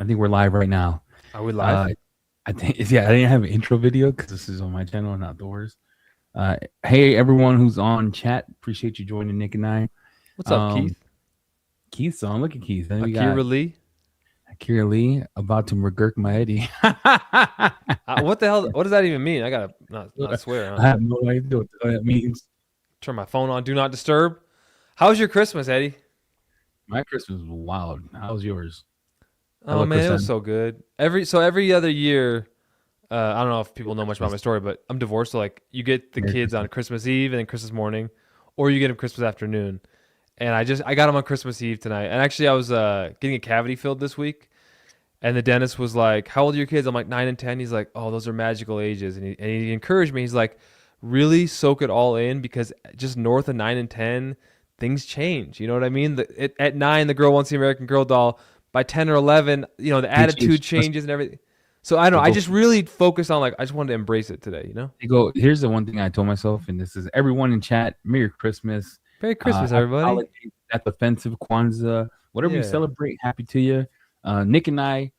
I think we're live right now. Are we Uh, live? I think yeah, I didn't have an intro video because this is on my channel, not yours. Hey everyone who's on chat, appreciate you joining Nick and I. What's up, Um, Keith? Keith's on. Look at Keith. Then we got Akira Lee? Akira Lee about to McGurk my Eddie. What the hell? What does that even mean? I gotta not swear, I huh? have no idea what that means. Turn my phone on. Do not disturb. How was your Christmas, Eddie? My Christmas was wild. How was yours? Oh Hello, man, it was Kristen. so good. Every other year, I don't know if people know much about my story, but I'm divorced. So like, you get the Merry kids Christmas. on Christmas Eve and then Christmas morning, or you get them Christmas afternoon. And I got them on Christmas Eve tonight. And actually, I was getting a cavity filled this week. And the dentist was like, "How old are your kids?" I'm like 9 and 10. He's like, "Oh, those are magical ages." And he encouraged me. He's like, "Really soak it all in because just north of 9 and 10, things change. You know what I mean? At 9, the girl wants the American Girl doll. By 10 or 11, the They attitude change. changes and everything. So I don't know. They I go. just really focused on like I just wanted to embrace it today. They go. Here's the one thing I told myself, and this is everyone in chat. Merry Christmas. Merry Christmas, Happy everybody. holidays. That's offensive. Kwanzaa. Whatever you Yeah. celebrate. Happy to you. Nick and I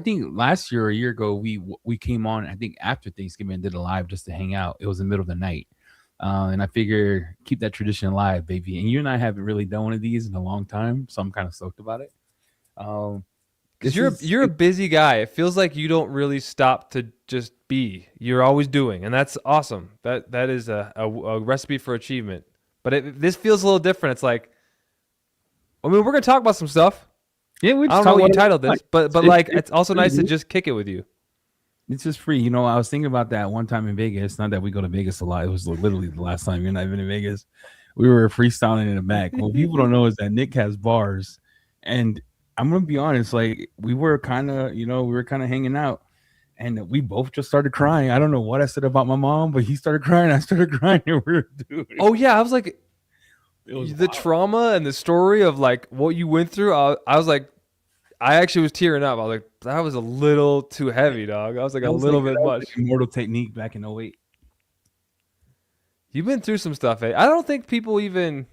think last year or a year ago, we came on. I think after Thanksgiving and did a live just to hang out. It was the middle of the night, and I figure keep that tradition alive, baby. And you and I haven't really done one of these in a long time, so I'm kind of stoked about it. Um, Because this you're is you're a busy guy. It feels like you don't really stop to just be. You're always doing, and that's awesome. That is a recipe for achievement. But this feels a little different. It's like, I mean, we're gonna talk about some stuff. yeah. We I just don't know talk what you about it. titled this, but like, it's also Free, nice to dude. just kick it with you. It's just free. I was thinking about that one time in Vegas. Not that we go to Vegas a lot. It was literally the last time you're not even in Vegas. We were freestyling in the back. What people don't know is that Nick has bars. And I'm gonna be honest, like we were kind of, hanging out and we both just started crying. I don't know what I said about my mom, but he started crying. I started crying, and we were doing Oh yeah, I was like, it was the wild. trauma and the story of like what you went through. I was like, I actually was tearing up. I was like, that was a little too heavy, dog. I was like a little bit That was much. like Immortal Technique back in '08. You've been through some stuff, eh? I don't think people even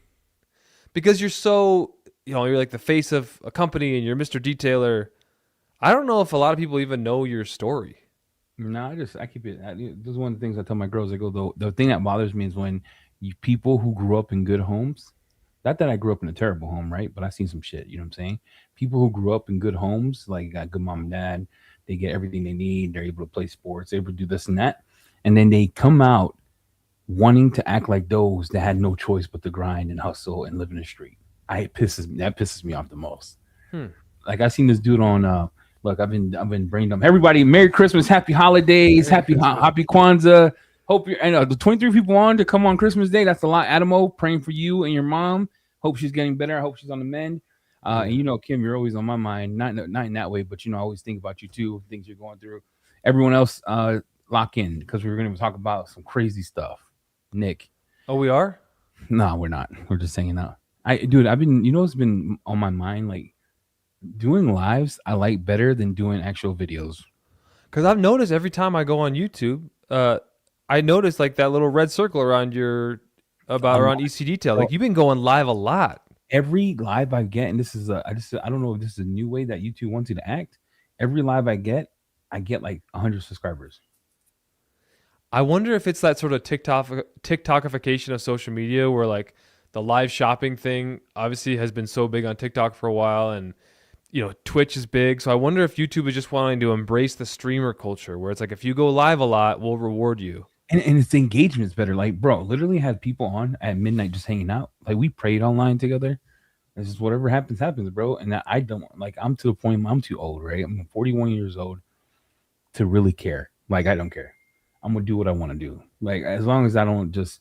because you're so you're like the face of a company and you're Mr. Detailer. I don't know if a lot of people even know your story. No, I keep it. This is one of the things I tell my girls. I go, the thing that bothers me is when people who grew up in good homes. Not that I grew up in a terrible home, right? But I seen some shit. You know what I'm saying? People who grew up in good homes, like got good mom and dad, they get everything they need. They're able to play sports, they're able to do this and that, and then they come out wanting to act like those that had no choice but to grind and hustle and live in the street. That pisses me off the most. Hmm. Like I seen this dude on look, I've been brain dumb. Everybody, Merry Christmas, Happy Holidays, Merry Christmas. Happy Kwanzaa. Hope you're and the 23 people on to come on Christmas Day. That's a lot. Adamo, praying for you and your mom. Hope she's getting better. I hope she's on the mend. Yeah. And Kim, you're always on my mind. Not in that way, but I always think about you too, things you're going through. Everyone else, lock in because we're going to talk about some crazy stuff. Nick, Oh, we are? no, we're not. We're just hanging out. Dude, I've been, it's been on my mind like doing lives. I like better than doing actual videos. Because I've noticed every time I go on YouTube, I notice like that little red circle around A lot. around EC Detail. Well, Like you've been going live a lot. every live I get, and this is I don't know if this is a new way that YouTube wants you to act. Every live I get like 100 subscribers. I wonder if it's that sort of TikTokification of social media where like the live shopping thing obviously has been so big on TikTok for a while and Twitch is big. So I wonder if YouTube is just wanting to embrace the streamer culture where it's like if you go live a lot, we'll reward you. And its engagement's better. Like, bro, literally had people on at midnight just hanging out. Like we prayed online together. It's just whatever happens, happens, bro. And I don't like I'm to the point I'm too old, right? I'm 41 years old to really care. Like I don't care. I'm gonna do what I want to do. Like as long as I don't just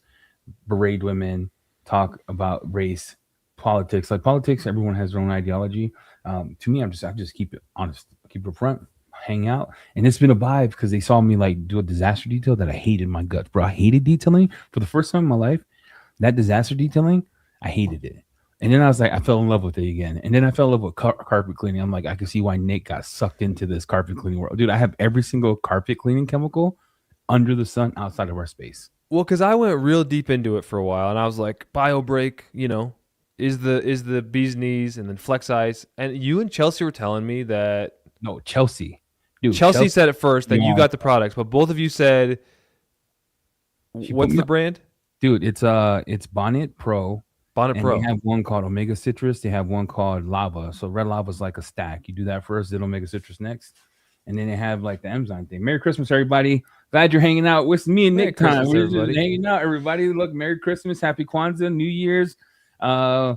berate women, talk about race, politics. Like politics, everyone has their own ideology. To me, I just keep it honest, keep it front, hang out, and it's been a vibe because they saw me like do a disaster detail that I hated my guts, bro. I hated detailing for the first time in my life. That disaster detailing, I hated it. And then I was like, I fell in love with it again. And then I fell in love with carpet cleaning. I'm like, I can see why Nick got sucked into this carpet cleaning world. Dude, I have every single carpet cleaning chemical under the sun outside of our space. Well, because I went real deep into it for a while and I was like, bio break, is the bee's knees and then flex ice. And you and Chelsea were telling me that No, Chelsea, dude. Chelsea Chelsea. said it first, then you Yeah, got the products, but both of you said, she put what's me the up, brand? dude. It's Bonnet Pro, Bonnet and they Pro. have one called Omega Citrus. They have one called Lava. So red lava is like a stack. You do that first, then Omega Citrus next, and then they have like the Amazon thing. Merry Christmas, everybody! Glad you're hanging out with me and Merry Nick time. Christmas, We're just everybody. hanging out, everybody. Look, Merry Christmas, Happy Kwanzaa, New Year's. Uh,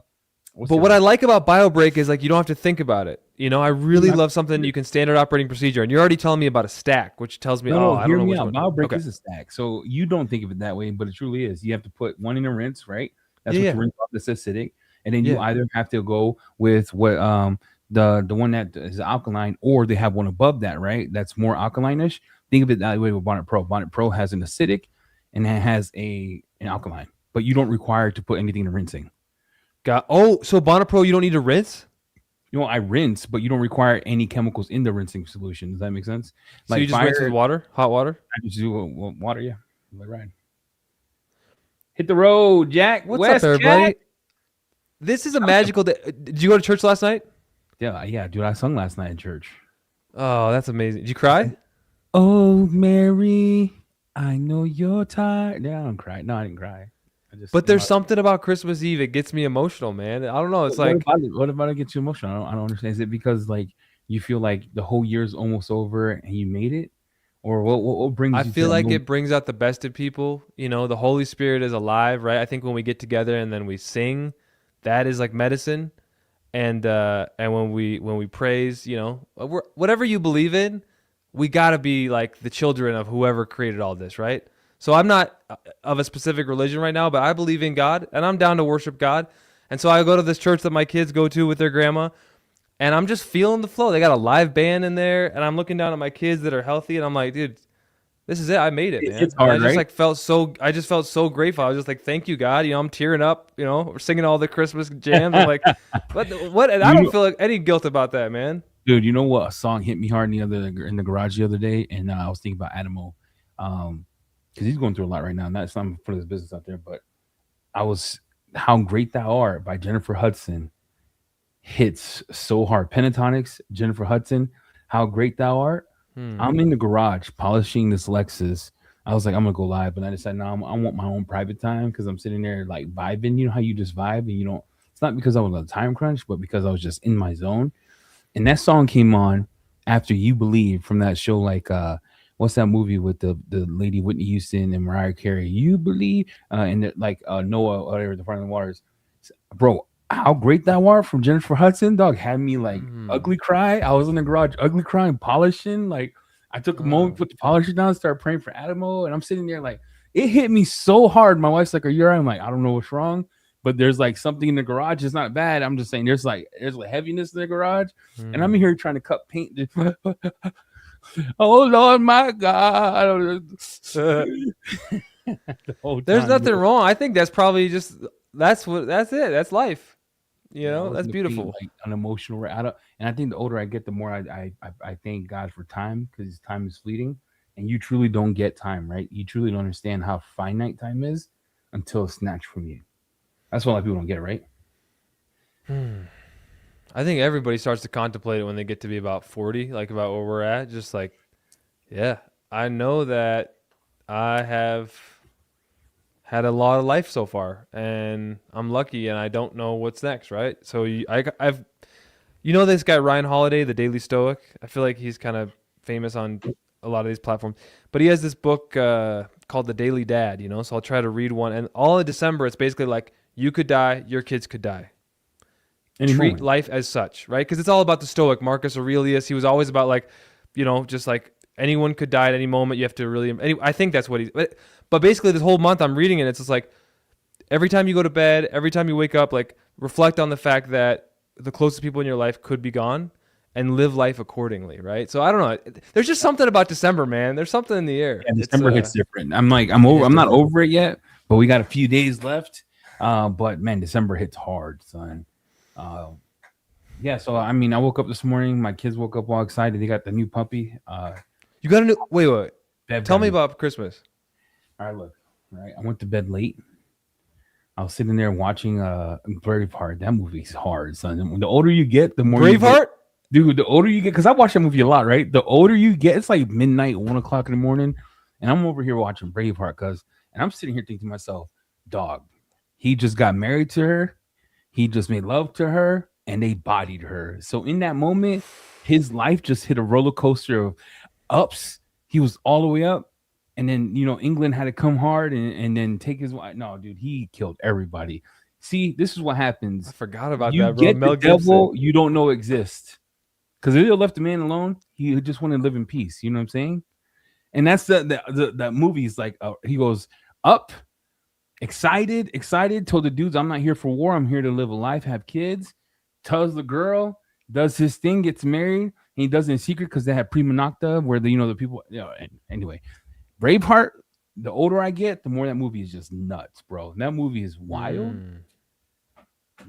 what's But the what other? I like about BioBreak is like you don't have to think about it. You know, I really No, love something you can standard operating procedure, and you're already telling me about a stack, which tells me, oh, no, I don't hear know me which out. one. Bile break Okay. is a stack. So you don't think of it that way, but it truly is. You have to put one in a rinse, right? That's Yeah, what yeah, you rinse off that's acidic. And then you yeah. either have to go with what the one that is alkaline, or they have one above that, right? That's more alkaline-ish. Think of it that way with Bonnet Pro. Bonnet Pro has an acidic and it has an alkaline, but you don't require to put anything in rinsing. Got. Oh, so Bonnet Pro, you don't need to rinse. You know, I rinse, but you don't require any chemicals in the rinsing solution. Does that make sense? So you Like just rinse with fire, water, hot water. I just do water, yeah. Let it ride. Hit the road, Jack. What's up, West Jack. everybody? This is a magical day. Did you go to church last night? Yeah, yeah, dude. I sung last night in church. Oh, that's amazing. Did you cry? Oh, Mary, I know you're tired. Yeah, I don't cry. No, I didn't cry. I just But there's something about Christmas Eve. It gets me emotional, man. I don't know. It's what like about it? What about it gets you emotional? I don't understand. Is it because like you feel like the whole year's almost over and you made it, or what I brings you to feel that like moment? it brings out the best in people. You know, the Holy Spirit is alive, right? I think when we get together and then we sing, that is like medicine. And when we praise, you know, whatever you believe in, we got to be like the children of whoever created all this, right? So I'm not of a specific religion right now, but I believe in God and I'm down to worship God. And so I go to this church that my kids go to with their grandma, and I'm just feeling the flow. They got a live band in there, and I'm looking down at my kids that are healthy, and I'm like, dude, this is it. I made it, It's man. And I hard, just right? like I just felt so grateful. I was just like, thank you, God. You know, I'm tearing up. You know, we're singing all the Christmas jams. I'm like, what? And I You don't know, feel like any guilt about that, man. dude. You know what? A song hit me hard in the garage the other day, and I was thinking about Adamo, because he's going through a lot right now. Not something for his business out there, but I was "How Great Thou Art" by Jennifer Hudson hits so hard. Pentatonics, Jennifer Hudson, "How Great Thou Art." Hmm. I'm in the garage polishing this Lexus. I was like, I'm gonna go live, but I decided, no, I want my own private time because I'm sitting there like vibing. You know how you just vibe and you don't. It's not because I was on a time crunch, but because I was just in my zone. And that song came on after "You Believe" from that show, like what's that movie with the lady Whitney Houston and Mariah Carey? "You Believe," and like Noah, whatever, the Fire in the Waters, bro. "How Great Thou Art" from Jennifer Hudson, dog, had me like Hmm. ugly cry. I was in the garage, ugly crying, polishing. Like I took a moment, Oh. put the polisher down, started praying for Adamo, and I'm sitting there like it hit me so hard. My wife's like, "Are you alright?" I'm like, "I don't know what's wrong." But there's like something in the garage. It's not bad. I'm just saying there's a heaviness in the garage, and I'm in Hmm. here trying to cut paint. Oh Lord, my God! The whole There's time, nothing bro. wrong. I think that's probably just that's it. That's life. You Yeah, I know, was that's in the paint beautiful. like an emotional. I don't, and I think the older I get, the more I thank God for time because time is fleeting, and you truly don't get time, right? You truly don't understand how finite time is until it's snatched from you. That's what a lot of people don't get, right? Hmm. I think everybody starts to contemplate it when they get to be about 40, like about where we're at. Just like, yeah, I know that I have had a lot of life so far, and I'm lucky, and I don't know what's next, right? So I've, you know, this guy Ryan Holiday, the Daily Stoic. I feel like he's kind of famous on a lot of these platforms, but he has this book called The Daily Dad. You know, so I'll try to read one, and all in December, it's basically like you could die, your kids could die, Any treat moment. life as such, right? Because it's all about the Stoic. Marcus Aurelius, he was always about like, you know, just like anyone could die at any moment. You have to really. I think that's what he's. But basically, this whole month I'm reading it. It's just like every time you go to bed, every time you wake up, like reflect on the fact that the closest people in your life could be gone, and live life accordingly, right? So I don't know. There's just something about December, man. There's something in the air. Yeah, It's December hits different. I'm like, it over. hits I'm not different. over it yet, but we got a few days left. But man, December hits hard, son. Uh, yeah. So I mean, I woke up this morning. My kids woke up all excited. They got the new puppy. You got a new. Wait. Bev Tell got a me new. about Christmas. All right, look. Right, I went to bed late. I was sitting there watching Braveheart. That movie's hard, son. The older you get, the more you get. Braveheart. Dude, the older you get, because I watch that movie a lot, right? The older you get, it's like midnight, 1 o'clock in the morning, and I'm over here watching Braveheart, and I'm sitting here thinking to myself, dog, he just got married to her, he just made love to her, and they bodied her. So in that moment, his life just hit a roller coaster of ups. He was all the way up, and then England had to come hard and then take his wife. No, dude, he killed everybody. See, this is what I happens. forgot about You that, bro. get the Mel Gibson. devil you don't know exists. Because if they left the man alone, he just wanted to live in peace. You know what I'm saying? And that's that movie is like he goes up, excited, told the dudes, I'm not here for war, I'm here to live a life, have kids, tells the girl, does his thing, gets married, and he does it in secret because they have prima nocta where the people, anyway. Braveheart, the older I get, the more that movie is just nuts, bro. That movie is wild.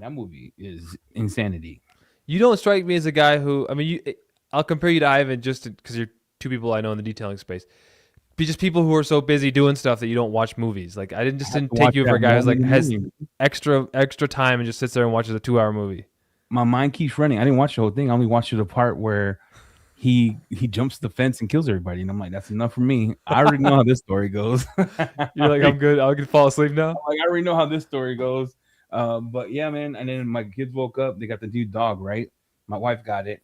That movie is insanity. You don't strike me as a guy who, I mean, I'll compare you to Ivan just because you're two people I know in the detailing space. Be just people who are so busy doing stuff that you don't watch movies. Like I didn't take you for a guy who's like has extra time and just sits there and watches a 2-hour movie. My mind keeps running. I didn't watch the whole thing. I only watched the part where he jumps the fence and kills everybody, and I'm like, that's enough for me. I already know how this story goes. You're like, I'm good. I can fall asleep now. Like, I already know how this story goes. But yeah, man. And then my kids woke up. They got the new dog, right? My wife got it.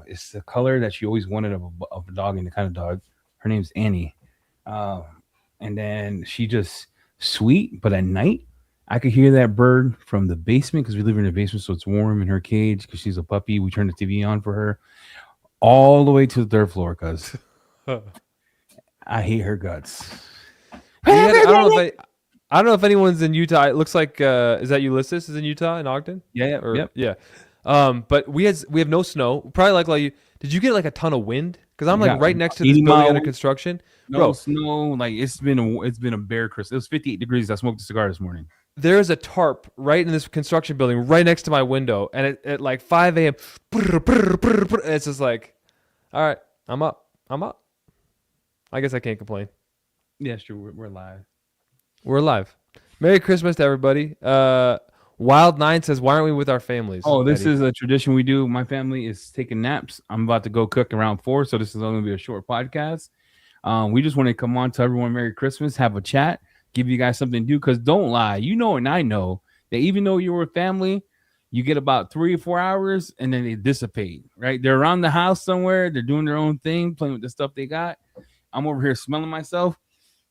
It's the color that she always wanted of a dog, and the kind of dog. Her name's Annie. And then she just sweet, but at night I could hear that bird from the basement because we live in the basement, so it's warm in her cage because she's a puppy. We turn the TV on for her all the way to the third floor because I hate her guts. I don't know if anyone's in Utah. It looks like is that Ulysses is in Utah in Ogden? Yeah, yeah. But we have no snow. Probably like you. Did you get like a ton of wind? Because I'm like right next to this building under construction. No bro, snow. Like it's been a bare Christmas. It was 58 degrees. I smoked a cigar this morning. There's a tarp right in this construction building, right next to my window, and at like 5 a.m. It's just like, all right, I'm up. I guess I can't complain. Yeah, sure. We're live. We're alive. Merry Christmas to everybody. Wild Nine says, why aren't we with our families? Oh, this is a tradition we do. My family is taking naps. I'm about to go cook around 4, so this is only going to be a short podcast. We just want to come on to everyone Merry Christmas, have a chat, give you guys something to do, because don't lie. You know and I know that even though you're with family, you get about 3 or 4 hours, and then they dissipate, right? They're around the house somewhere. They're doing their own thing, playing with the stuff they got. I'm over here smelling myself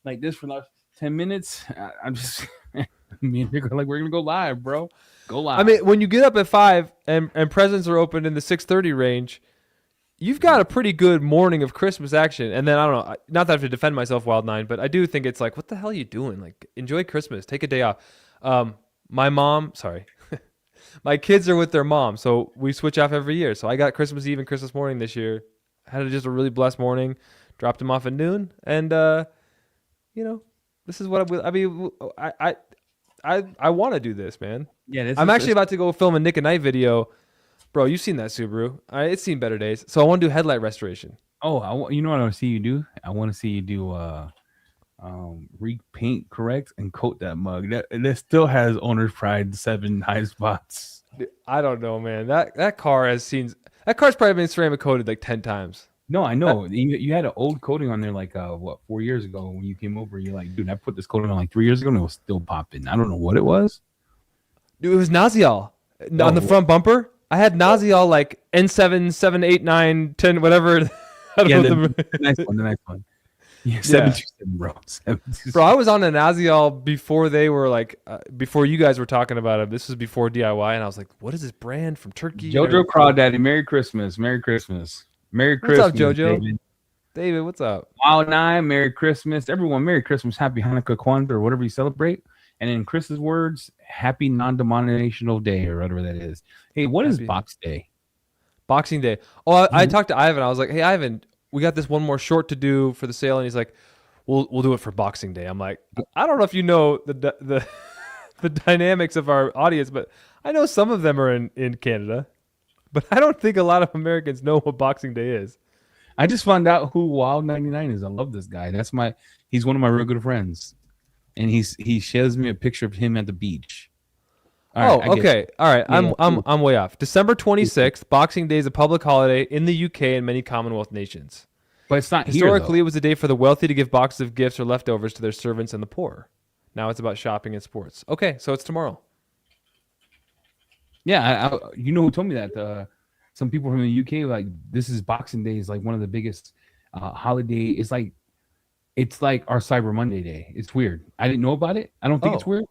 like this for like 10 minutes. I'm just... Me and Nick are like, we're gonna go live, bro. Go live. I mean, when you get up at 5 and presents are open in the 6:30 range, you've got a pretty good morning of Christmas action. And then I don't know, not that I have to defend myself, Wild Nine, but I do think it's like, what the hell are you doing? Like, enjoy Christmas, take a day off. My mom, sorry, my kids are with their mom, so we switch off every year. So I got Christmas Eve and Christmas morning this year. Had just a really blessed morning. Dropped them off at noon, and this is what I mean. I want to do this, man. Yeah, I'm actually about to go film a Nick and Knight video. Bro, you've seen that Subaru. It's seen better days. So I want to do headlight restoration. Oh, you know what I want to see you do? I want to see you do repaint, correct, and coat that mug. That still has owner's pride 7 high spots. I don't know, man. That car has seen... That car's probably been ceramic coated like 10 times. No, I know. You had an old coating on there like 4 years ago when you came over. You're like, dude, I put this coating on like 3 years ago and it was still popping. I don't know what it was. Dude, it was Naziol on the front bumper. I had Naziol like N7, 7, 8, 9, 10, whatever. I don't know the nice one. Yeah, 727, bro. 727. Bro, I was on a Naziol before they were like, before you guys were talking about it. This was before DIY, and I was like, what is this brand from Turkey? Jojo Crawdaddy, Merry Christmas. Merry Christmas. Merry Christmas. What's up, Jojo? David, what's up? Wild Nine, Merry Christmas. Everyone, Merry Christmas. Happy Hanukkah, Kwanzaa, or whatever you celebrate. And in Chris's words, Happy Non-Denominational Day, or whatever that is. Hey, what is Box Day? Boxing Day. Oh, I talked to Ivan. I was like, hey, Ivan, we got this one more short to do for the sale. And he's like, we'll do it for Boxing Day. I'm like, I don't know if you know the dynamics of our audience, but I know some of them are in Canada. But I don't think a lot of Americans know what Boxing Day is. I just found out who Wild 99 is. I love this guy. He's one of my real good friends. And he shares me a picture of him at the beach. All right, Oh, I get okay. All right. you. Yeah, yeah. I'm way off. December Yeah. 26th, Boxing Day is a public holiday in the UK and many Commonwealth nations. But it's not here though. Historically, it was a day for the wealthy to give boxes of gifts or leftovers to their servants and the poor. Now it's about shopping and sports. Okay, so it's tomorrow. Yeah, you know who told me that? Some people from the UK like this is Boxing Day is like one of the biggest holiday. It's like our Cyber Monday day. It's weird. I didn't know about it. I don't think it's Oh, weird,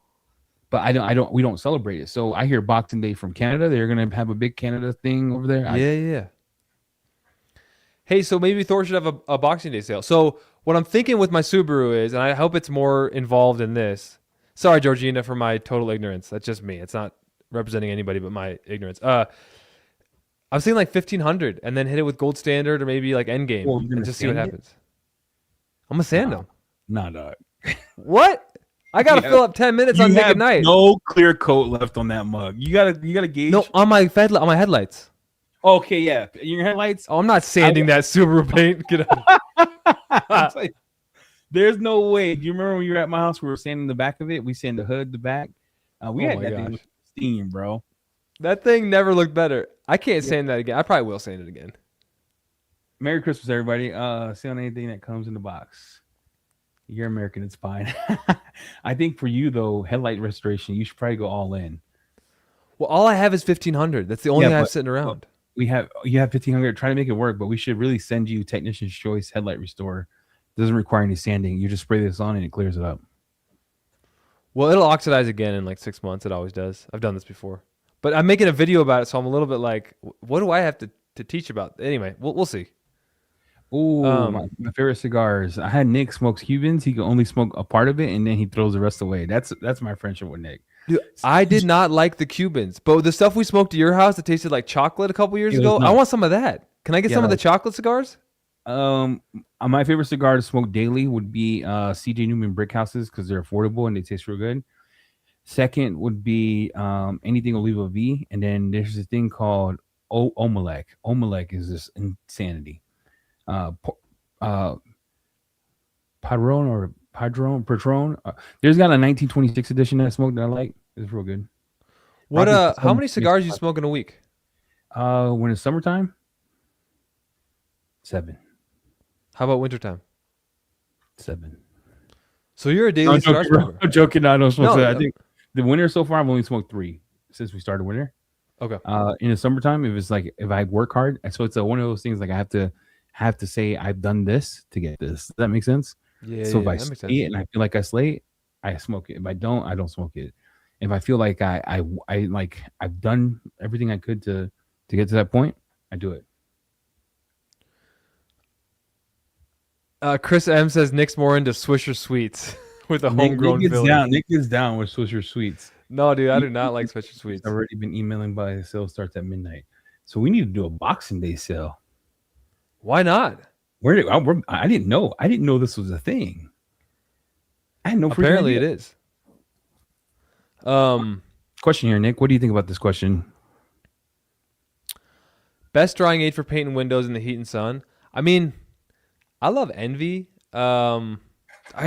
but we don't celebrate it. So I hear Boxing Day from Canada. They're gonna have a big Canada thing over there. yeah, yeah. Hey, so maybe Thor should have a Boxing Day sale. So what I'm thinking with my Subaru is, and I hope it's more involved in this. Sorry, Georgina, for my total ignorance. That's just me. It's not representing anybody but my ignorance. I'm saying like 1500, and then hit it with Gold Standard or maybe like Endgame, Well, you're and gonna just see what sand it? happens. I'm gonna sand Nah, them. nah, dog. What? I gotta Yeah, fill up 10 minutes you on Nick have at Night. no clear coat left on that mug. You gotta gauge. No, on my headlights. Okay, yeah. Your headlights. Oh, I'm not sanding that Subaru paint. Get out. It's like, there's no way. Do you remember when you were at my house? We were sanding the back of it. We sanded the hood, the back. We Oh had my that gosh. thing with steam, bro. That thing never looked better. I can't Yeah. sand that again. I probably will sand it again. Merry Christmas, everybody. Sand anything that comes in the box. You're American. It's fine. I think for you though, headlight restoration, you should probably go all in. Well, all I have is 1500. That's the only Yeah, thing I have but sitting around. you have 1500. Try to make it work, but we should really send you Technician's Choice Headlight Restore. Doesn't require any sanding. You just spray this on and it clears it up. Well, it'll oxidize again in like 6 months. It always does. I've done this before. But I'm making a video about it, so I'm a little bit like, what do I have to teach about? Anyway, we'll see. Ooh, Um, my favorite cigars. I had Nick smokes Cubans. He can only smoke a part of it and then he throws the rest away. That's my friendship with Nick. Dude, I did not like the Cubans, but the stuff we smoked at your house that tasted like chocolate a couple years It was ago, I nice. want some of that. Can I get Yeah, some of the like, chocolate cigars? my favorite cigar to smoke daily would be CJ Newman Brick Houses because they're affordable and they taste real good. Second would be anything Oliva V, and then there's this thing called Omelek. Omelek is this insanity. Po- uh, Padron. There's got a 1926 edition that I smoked that I like. It's real good. What? Rockets How many cigars you smoke in a week? When it's summertime, 7. How about wintertime? 7. So you're a daily cigar smoker. I'm joking. No, I don't smoke. No, I no. think the winter so far, I've only smoked 3 since we started winter. Okay. In the summertime, if I work hard, so it's one of those things like I have to say I've done this to get this. Does that make sense? Yeah, So yeah, if I that makes slay sense. it and I feel like I slay it, I smoke it. If I don't, I don't smoke it. If I feel like I like I've done everything I could to get to that point, I do it. Chris M says Nick's more into Swisher Sweets with a homegrown Nick gets filling. down. Nick gets down with Swisher Sweets. No, dude, I He- do not like Swisher He's Sweets. already been emailing by sale starts at midnight. So we need to do a Boxing Day sale. Why not? I didn't know. I didn't know this was a thing. I had no freaking Apparently, idea. it is. Question here, Nick. What do you think about this question? Best drying aid for paint and windows in the heat and sun. I mean, I love Envy. I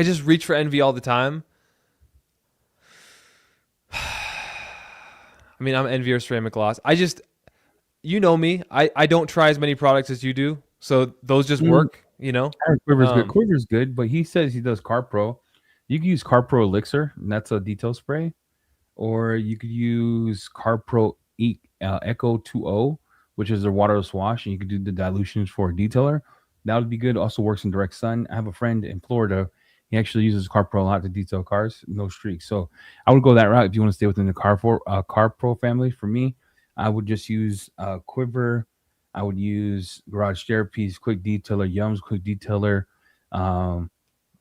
just reach for Envy all the time. I mean, I'm Envy or ceramic gloss. You know me. I don't try as many products as you do, so those just work. You know. Quiver's good. Um, Quiver's good, but he says he does Car Pro. You can use Car Pro Elixir, and that's a detail spray, or you could use Car Pro Echo 2.0, which is a waterless wash, and you could do the dilutions for a detailer. That would be good. Also works in direct sun. I have a friend in Florida. He actually uses Car Pro a lot to detail cars, no streaks. So I would go that route if you want to stay within the Car Pro family. For me, I would just use Quiver. I would use Garage Therapies, Quick Detailer, Yums, Quick Detailer,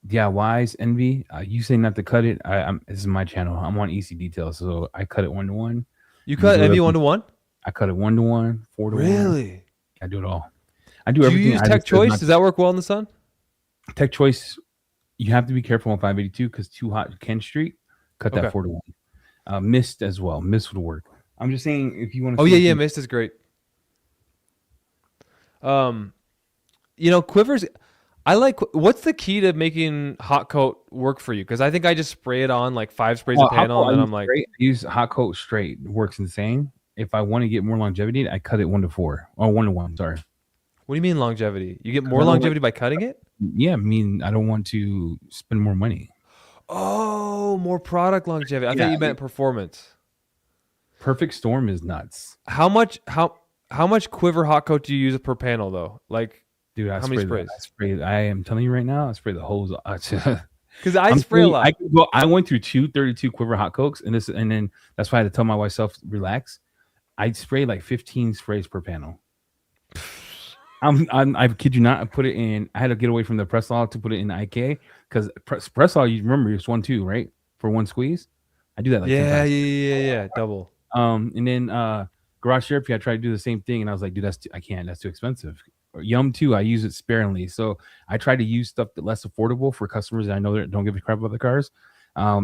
DIYs, Envy. You say not to cut it. This is my channel. I'm on EC Details, so I cut it 1-to-1. you cut Envy 1-to-1? I cut it 1-to-1, 4-to-1. Really? I do it all. I do Do everything. you use Tech Choice? Does that work well in the sun? Tech Choice, you have to be careful on 582 because too hot can streak. Cut that Okay. 4-to-1. Mist as well. Mist would work. I'm just saying if you want to. Oh yeah, Mist is great. Quivers. I like. What's the key to making hot coat work for you? Because I think I just spray it on like 5 sprays of Hot panel, coat and I then use I'm like, straight. I use hot coat straight. It works insane. If I want to get more longevity, I cut it 1 to 4 or 1 to 1. Sorry, what do you mean longevity? You get because more I don't like. longevity by cutting it? Yeah, I mean I don't want to spend more money. Oh, more product longevity. I thought Yeah, you meant performance. perfect storm is nuts, How much? How much quiver hot coat do you use per panel though? Like dude. I how many spray the. sprays? I spray. I am telling you right now. I spray the hose. Because I I'm spray a telling you, I lot. could go. I went through 232 quiver hot cokes, and then that's why I had to tell my wife self relax. I spray like 15 sprays per panel. I kid you not. I put it in. I had to get away from the press law to put it in IK because press law. You remember it's 1-2, right? For one squeeze. I do that like 10 Yeah, times. yeah, yeah, yeah, yeah. Double. And then garage therapy. I tried to do the same thing, and I was like, dude, I can't. That's too expensive. Yum too. I use it sparingly, so I try to use stuff that less affordable for customers that I know that don't give a crap about the cars.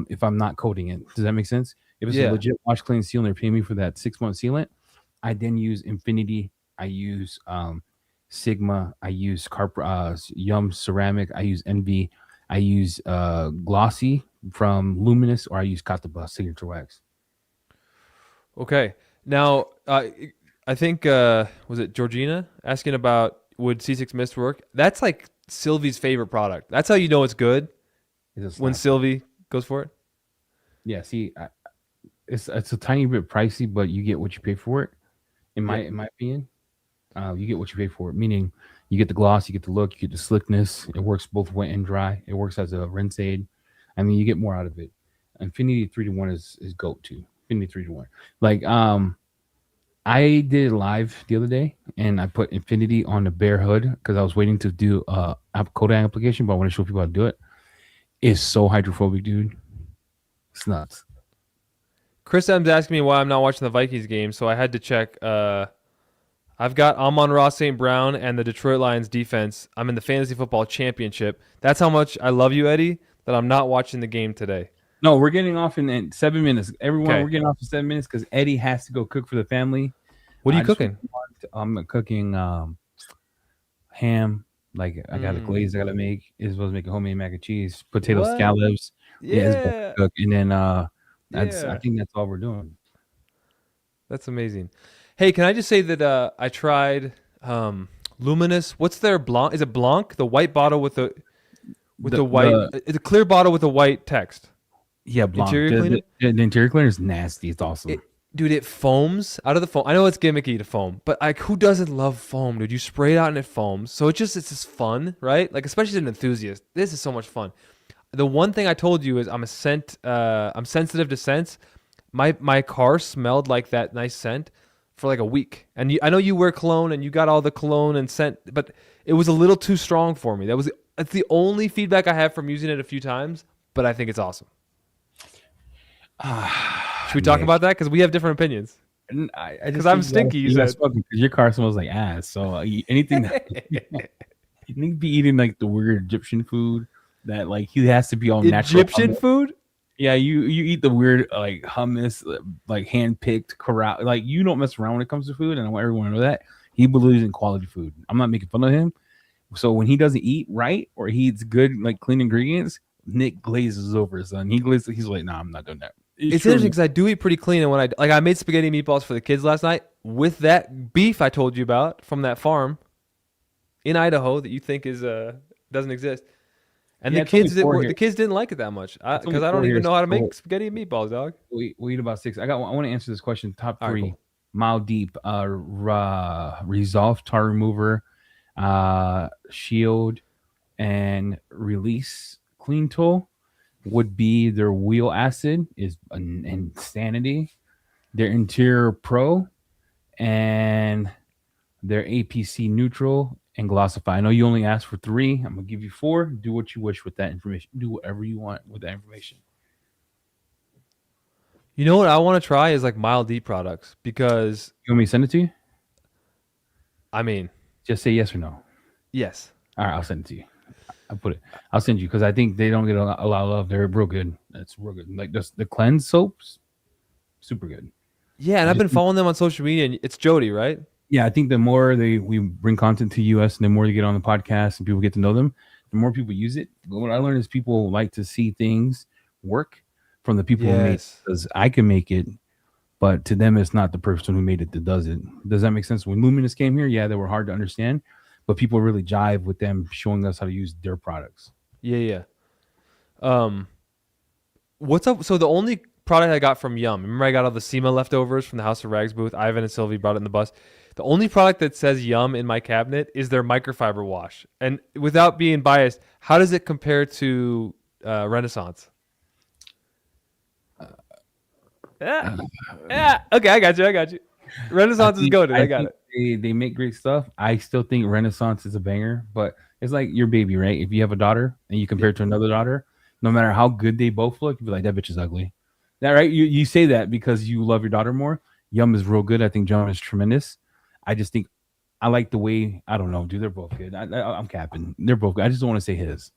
If I'm not coating it, does that make sense? If it's a Yeah. legit wash, clean, seal, and they're paying me for that 6 month sealant, I then use Infinity. I use Sigma. I use Yum ceramic. I use Envy. I use Glossy from Luminous, or I use Kataba signature wax. Okay. Now, I think was it Georgina asking about would C6 Mist work? That's like Sylvie's favorite product. That's how you know it's good It's a when slap. Sylvie goes for it. Yeah, see, it's a tiny bit pricey, but you get what you pay for it. Yep. In my opinion, you get what you pay for it. Meaning, you get the gloss, you get the look, you get the slickness. It works both wet and dry. It works as a rinse aid. I mean, you get more out of it. Infinity 3 to 1 is goat too. Infinity 3 to 1. Like I did a live the other day, and I put Infinity on the bare hood because I was waiting to do a Kodak application, but I want to show people how to do it. It's so hydrophobic, dude. It's nuts. Chris M's asking me why I'm not watching the Vikings game, so I had to check. I've got Amon-Ra St. Brown and the Detroit Lions defense. I'm in the fantasy football championship. That's how much I love you, Eddie, that I'm not watching the game today. No, we're getting off in 7 minutes. Everyone, Okay. we're getting off in 7 minutes because Eddie has to go cook for the family. What are you I just cooking? I'm cooking ham. Like I got a glaze I gotta make. Is supposed to make a homemade mac and cheese, potato What? scallops. Yeah, it's about Yeah. to cook. And then that's I Yeah. think that's all we're doing. That's amazing. Hey, can I just say that I tried Luminous. What's their Blanc? Is it Blanc? The white bottle with the white. It's a clear bottle with a white text. Yeah, Blanc. Interior cleaner. The interior cleaner is nasty. It's awesome. Dude, it foams out of the foam. I know it's gimmicky to foam, but like, who doesn't love foam, dude? You spray it out and it foams. So it's just fun, right? Like, especially as an enthusiast, this is so much fun. The one thing I told you is I'm sensitive to scents. My car smelled like that nice scent for like a week. And I know you wear cologne and you got all the cologne and scent, but it was a little too strong for me. That's the only feedback I have from using it a few times, but I think it's awesome. Should we talk about that? Because we have different opinions. Because I'm stinky, you said. Because your car smells like ass. So anything that you need to be eating like the weird Egyptian food that like he has to be all natural. Egyptian food? Yeah, you eat the weird like hummus, like hand picked corral. Like you don't mess around when it comes to food, and I want everyone to know that he believes in quality food. I'm not making fun of him. So when he doesn't eat right or he eats good like clean ingredients, Nick glazes over, son. He's like, nah, I'm not doing that. It's interesting because I do eat pretty clean, and when I made spaghetti meatballs for the kids last night with that beef I told you about from that farm in Idaho that you think is doesn't exist, and Yeah, the kids didn't like it that much because I don't even know how to make spaghetti and meatballs, dog. We eat about 6. I want to answer this question. Top 3: Cool. Mile Deep, Resolve Tar Remover, Shield, and Release Clean Tool would be their wheel acid is an insanity, their Interior Pro, and their APC Neutral and Glossify. I know you only asked for 3. I'm gonna give you 4. Do what you wish with that information. Do whatever you want with that information. You know what I want to try is like Mile Deep products because You want me to send it to you? I mean, Just say yes or no. yes. All right, I'll send it to you. I'll send you because I think they don't get a lot of love. They're real good. That's real good. Like the cleanse soaps, super good. Yeah, and I've been following them on social media, and it's Jody, right? Yeah, I think the more we bring content to US and the more they get on the podcast and people get to know them, the more people use it. But what I learned is people like to see things work from the people who made it, Yes. because I can make it, but to them, it's not the person who made it that does it. Does that make sense? When Luminous came here, yeah, they were hard to understand, but people really jive with them showing us how to use their products. Yeah, yeah. Um, what's up? So the only product I got from Yum, remember I got all the SEMA leftovers from the House of Rags booth. Ivan and Sylvie brought it in the bus. The only product that says Yum in my cabinet is their microfiber wash. And without being biased, how does it compare to Renaissance? Yeah, yeah. Okay, I got you. I got you. Renaissance is goaded. I I got think it. they make great stuff. I still think Renaissance is a banger, but it's like your baby, right? If you have a daughter and you Yeah. compare it to another daughter, no matter how good they both look, you'll be like, that bitch is ugly. That right? You say that because you love your daughter more. Yum is real good. I think Yum is tremendous. I just think I like the way, I don't know, dude. They're both good. I'm capping. They're both good. I just don't want to say his.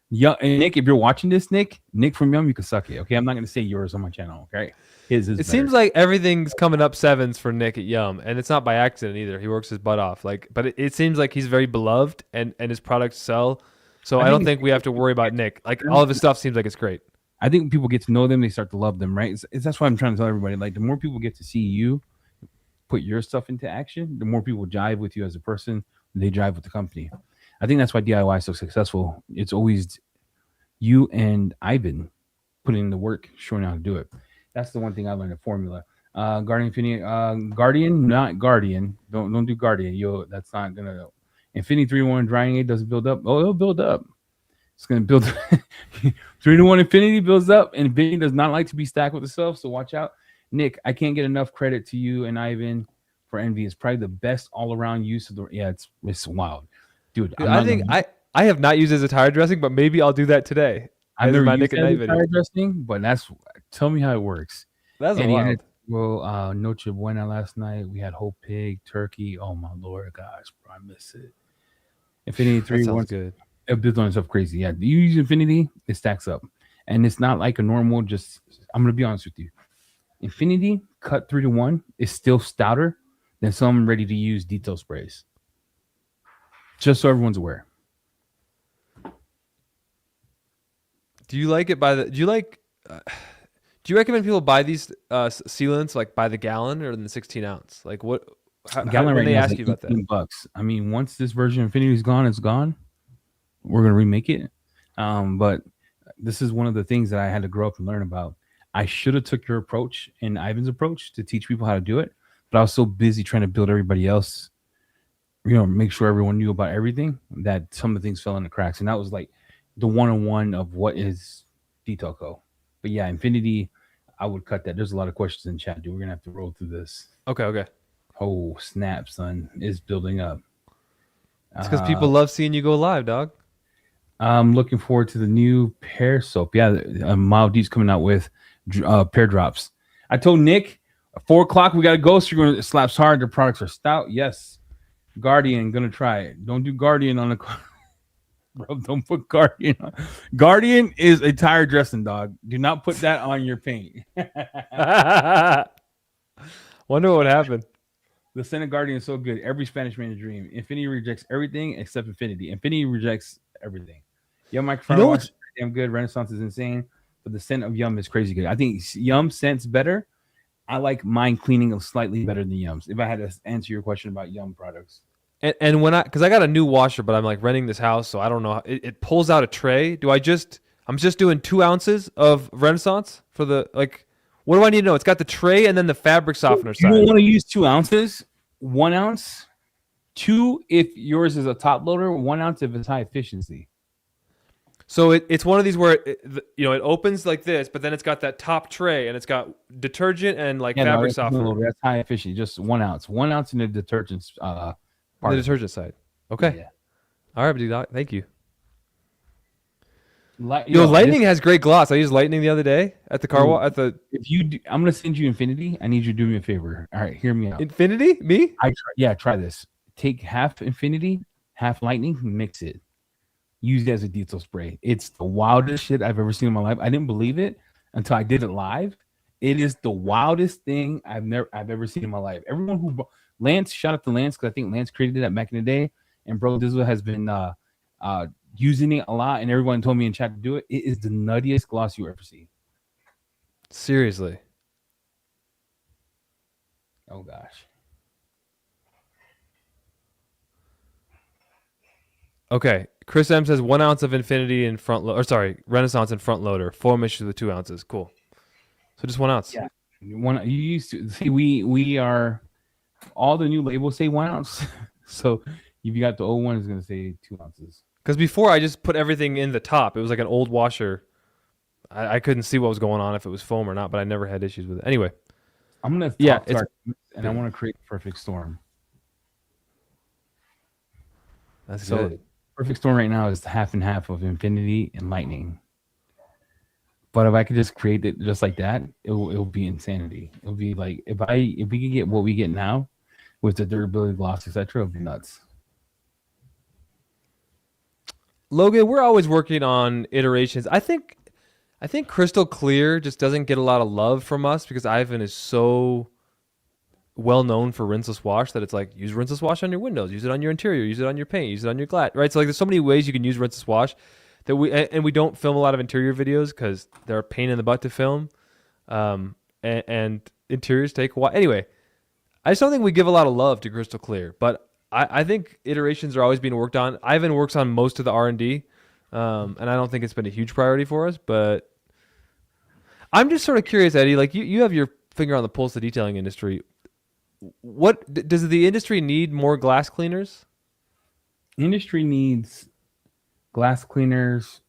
Yeah, and Nick, if you're watching this, Nick from Yum, you can suck it. Okay, I'm not gonna say yours on my channel. Okay, his is It better. seems like everything's coming up sevens for Nick at Yum, and it's not by accident either. He works his butt off. Like, but it seems like he's very beloved, and his products sell. So I I don't think think we have to worry about Nick. Like all of his stuff seems like it's great. I think when people get to know them, they start to love them, right? That's why I'm trying to tell everybody. Like, the more people get to see you put your stuff into action, the more people jive with you as a person. They jive with the company. I think that's why DIY is so successful. It's always you and Ivan putting in the work, showing how to do it. That's the one thing I learned at Formula. Guardian Infinity, Guardian, not Guardian. Don't do Guardian. Yo, that's not gonna. Infinity 3-1 drying aid doesn't build up. Oh, it'll build up. It's gonna build 3-1 Infinity builds up, and Infinity does not like to be stacked with itself. So watch out, Nick. I can't get enough credit to you and Ivan for Envy. It's probably the best all around use of the. Yeah, it's wild, dude. Dude, I'm I not think gonna. I have not used it as a tire dressing, but maybe I'll do that today. I've And in never my used Nick at that as Night a video. tire dressing, but that's tell me how it works. That's And he had wild. well, Noche Buena last night. We had whole pig, turkey. Oh my lord, gosh, bro, I miss it. Infinity That three sounds once good. it builds on itself crazy. Yeah, you use Infinity, it stacks up, and it's not like a normal. Just I'm gonna be honest with you. Infinity cut 3-1 is still stouter than some ready to use detail sprays. Just so everyone's aware. Do you like it by the? Do you like? Do you recommend people buy these sealants like by the gallon or in the 16 ounce? Like what? Gallon When right they now is ask like you about that? $18. I mean, once this version of Infinity is gone, it's gone. We're gonna remake it. But this is one of the things that I had to grow up and learn about. I should have took your approach and Ivan's approach to teach people how to do it, but I was so busy trying to build everybody else, make sure everyone knew about everything, that some of the things fell in the cracks. And that was like the one-on-one of what is Detail Co. But yeah, Infinity, I would cut that. There's a lot of questions in chat, dude. We're gonna have to roll through this. Okay, okay. Oh snap, son, is building up. It's because Uh, people love seeing you go live, dog. I'm looking forward to the new pear soap. Yeah, Mild D's coming out with pear drops. I told Nick, 4 o'clock, we got to go. So you're going to slaps hard. The products are stout. Yes. Guardian, going to try it. Don't do Guardian on the. Bro, don't put Guardian on. Guardian is a tire dressing, dog. Do not put that on your paint. Wonder what happened. The Senate Guardian is so good. Every Spanish man's dream. Infinity rejects everything except Infinity. Infinity rejects everything. Yum You microphone know wash what's is damn good. Renaissance is insane, but the scent of Yum is crazy good. I think Yum scents better. I like mine cleaning slightly better than Yum's. If I had to answer your question about Yum products, and when because I got a new washer, but I'm like renting this house, so I don't know. It pulls out a tray. I'm just doing 2 ounces of Renaissance for the like. What do I need to know? It's got the tray and then the fabric softener you don't side. want to use 2 ounces. 1 ounce, two if yours is a top loader. 1 ounce if it's high efficiency. So it's one of these where it opens like this, but then it's got that top tray and it's got detergent and like Yeah, no, fabric softener. that's high efficiency. Just 1 ounce. 1 ounce in the detergent The part. detergent side. Okay. Yeah. All right, dude. Thank you. Yo, Lightning has great gloss. I used Lightning the other day at the car wash at the if you do, I'm gonna send you Infinity. I need you to do me a favor. All right, hear me out. Infinity. Me? Try this. Take half Infinity, half Lightning, mix it. Use it as a detail spray. It's the wildest shit I've ever seen in my life. I didn't believe it until I did it live. It is the wildest thing I've ever seen in my life. Everyone who Lance, shout out to Lance because I think Lance created that back in the day, and Bro Dizzle has been using it a lot, and everyone told me in chat to do it. It is the nuttiest gloss you ever see. Seriously. Oh gosh. Okay. Chris M says 1 ounce of Infinity in front or sorry, Renaissance in front loader. 4 emissions with 2 ounces. Cool. So just 1 ounce. Yeah. One you used to see we are all the new labels say 1 ounce. So if you got the old one, it's gonna say 2 ounces. Because before I just put everything in the top. It was like an old washer. I couldn't see what was going on if it was foam or not, but I never had issues with it. Anyway. I'm gonna talk Yeah, to and I want to create a perfect storm. That's So good. perfect storm right now is half and half of Infinity and Lightning. But if I could just create it just like that, it'll be insanity. It'll be like if we could get what we get now with the durability, gloss, etc., it'll be nuts. Logan, we're always working on iterations. I think Crystal Clear just doesn't get a lot of love from us because Ivan is so well known for rinseless wash that it's like use rinseless wash on your windows, use it on your interior, use it on your paint, use it on your glass, right? So like there's so many ways you can use rinseless wash that we don't film a lot of interior videos because they're a pain in the butt to film, and interiors take a while. Anyway, I just don't think we give a lot of love to Crystal Clear, but I think iterations are always being worked on. Ivan works on most of the R&D, and I don't think it's been a huge priority for us, but I'm just sort of curious, Eddie, like you have your finger on the pulse of the detailing industry. What does the industry need more glass cleaners? Industry needs glass cleaners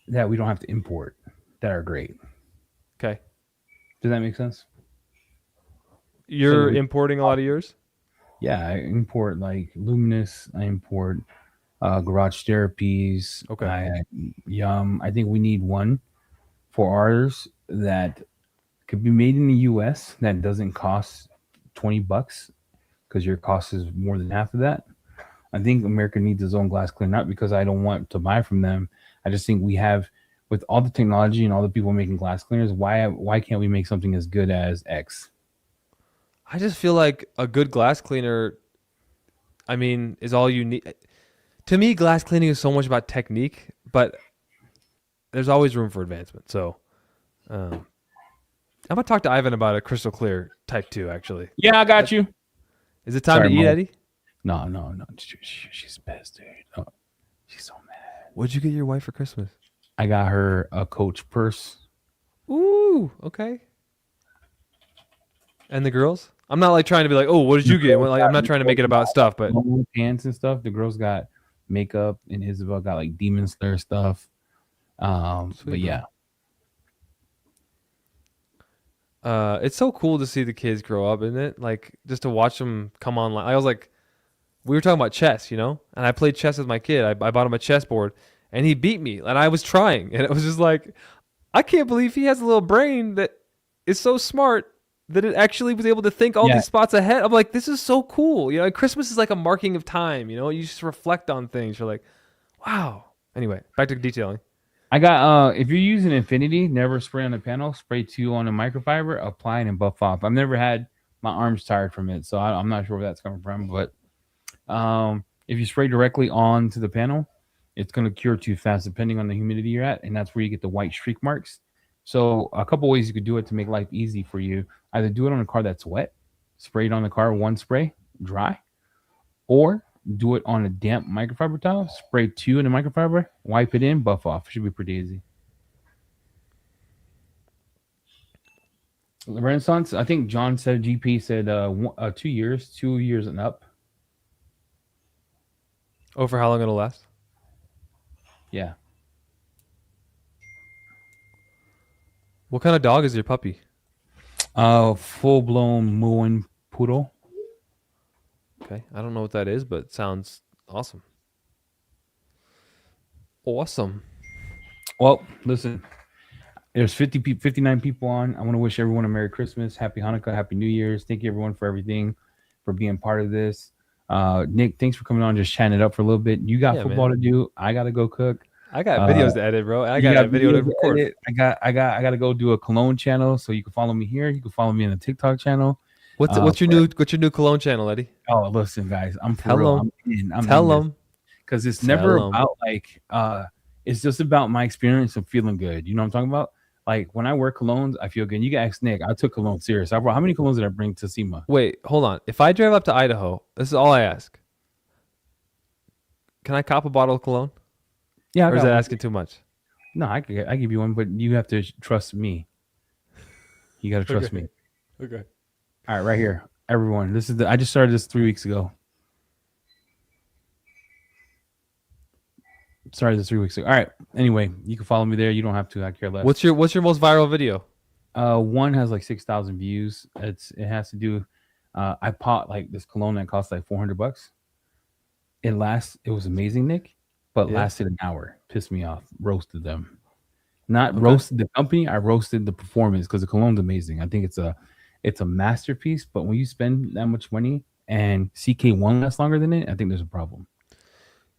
that we don't have to import that are great. Okay. Does that make sense? You're importing a lot of yours? Yeah, I import like Luminous. I import Garage Therapies. Okay. I think we need one for ours that could be made in the U.S. that doesn't cost $20 because your cost is more than half of that. I think America needs its own glass cleaner, not because I don't want to buy from them. I just think we have, with all the technology and all the people making glass cleaners, why can't we make something as good as X? I just feel like a good glass cleaner, I mean, is all you need. To me, glass cleaning is so much about technique, but there's always room for advancement. So I'm going to talk to Ivan about a Crystal Clear Type 2, actually. Yeah, I got you. Is it time to eat, Eddie? No. She's pissed, dude. Oh, she's so mad. What'd you get your wife for Christmas? I got her a Coach purse. Ooh, okay. And the girls? I'm not like trying to be like, oh, what did you get? Like, I'm not trying to make it about stuff, but pants and stuff. The girls got makeup, and Isabel got like Demon Slayer stuff. But yeah. It's so cool to see the kids grow up, isn't it? Like just to watch them come online. I was like, we were talking about chess, and I played chess with my kid. I bought him a chessboard, and he beat me, and I was trying, and it was just like, I can't believe he has a little brain that is so smart that it actually was able to think all these spots ahead. I'm like, this is so cool. Christmas is like a marking of time. You just reflect on things. You're like, wow. Anyway, back to detailing. I got if you're using Infinity, never spray on the panel, spray 2 on the microfiber, apply it and buff off. I've never had my arms tired from it, so I'm not sure where that's coming from. But if you spray directly onto the panel, it's going to cure too fast depending on the humidity you're at, and that's where you get the white streak marks. So a couple ways you could do it to make life easy for you. Either do it on a car that's wet, spray it on the car, one spray, dry, or do it on a damp microfiber towel, spray 2 in the microfiber, wipe it in, buff off. It should be pretty easy. Renaissance, I think John said, GP said 2 years, 2 years and up. Oh, for how long it'll last? Yeah. What kind of dog is your puppy? Full-blown Moen poodle. Okay, I don't know what that is, but it sounds awesome. Awesome. Well, listen, there's 59 people on. I want to wish everyone a Merry Christmas, Happy Hanukkah, Happy New Year's. Thank you, everyone, for everything, for being part of this. Nick, thanks for coming on, just chatting it up for a little bit. You got football to do. I got to go cook. I got videos to edit, bro. I got a video to record. I got to go do a Cologne channel, so you can follow me here. You can follow me on the TikTok channel. What's your new Cologne channel, Eddie? Oh, listen, guys, I'm for Tell real. them. Tell them. because it's never Tell 'em. about like it's just about my experience of feeling good. You know what I'm talking about? Like when I wear colognes, I feel good. You can ask Nick. I took cologne serious. I brought how many colognes did I bring to SEMA? Wait, hold on. If I drive up to Idaho, this is all I ask. Can I cop a bottle of cologne? Yeah, I Or is got that one. asking too much? No, I give you one, but you have to trust me. You got to trust Okay. me. Okay. All right, right here, everyone. This is the. I just started this 3 weeks ago. Started this 3 weeks ago. All right. Anyway, you can follow me there. You don't have to. I care less. What's your most viral video? One has like 6,000 views. It has to do. I bought like this cologne that cost like $400. It lasts. It was amazing, Nick, but Yeah. lasted an hour. Pissed me off. Roasted them. Not Okay. roasted the company. I roasted the performance because the cologne's amazing. I think it's a masterpiece. But when you spend that much money and CK1 lasts longer than it, I think there's a problem.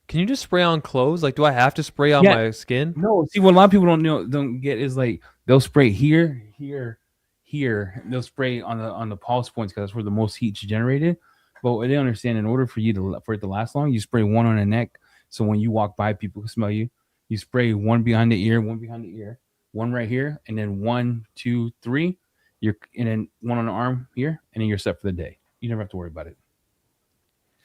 Can you just spray on clothes? Like, do I have to spray on Yeah, my skin? no. See, what a lot of people don't get is like they'll spray here, here, here. They'll spray on the pulse points because that's where the most heat's generated. But what they understand, in order for it to last long, you spray one on the neck. So when you walk by, people can smell you. You spray one behind the ear, one right here, and then 1, 2, 3. And then one on the arm here, and then you're set for the day. You never have to worry about it.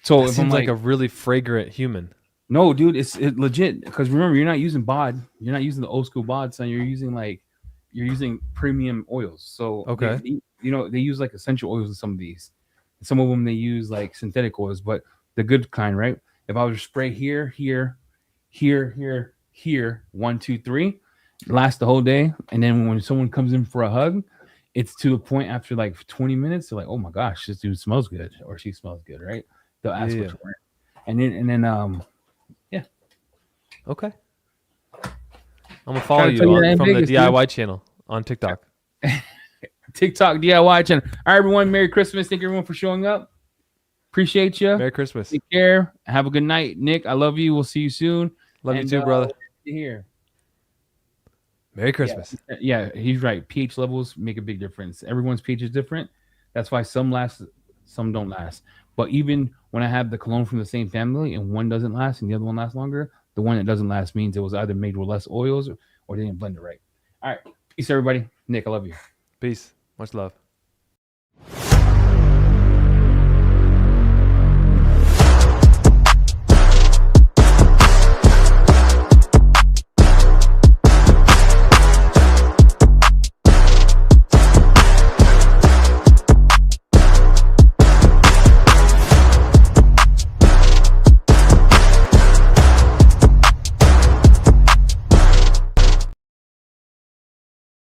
So That if I'm seems like like, a really fragrant human. no, dude, it's legit because remember, you're not using bod, you're not using the old school bod, son. You're using premium oils. So Okay. they use like essential oils in some of these. Some of them they use like synthetic oils, but the good kind, right? If I was to spray here, here, here, here, here, 1, 2, 3, last the whole day, and then when someone comes in for a hug, it's to the point after like 20 minutes, they're like, "Oh my gosh, this dude smells good," or "She smells good," right? They'll Yeah. ask what Yeah. you're wearing, and then yeah. Okay. I'm gonna follow Trying to tell you you that in from the Vegas, dude. DIY channel on TikTok. TikTok DIY channel. All right, everyone. Merry Christmas. Thank you, everyone, for showing up. Appreciate you. Merry Christmas. Take care. Have a good night, Nick. I love you. We'll see you soon. Love you And too, brother. here. Merry Yeah, Christmas. yeah, he's right. pH levels make a big difference. Everyone's pH is different. That's why some last, some don't last. But even when I have the cologne from the same family and one doesn't last and the other one lasts longer, the one that doesn't last means it was either made with less oils or they didn't blend it right. All right. Peace, everybody. Nick, I love you. Peace. Much love.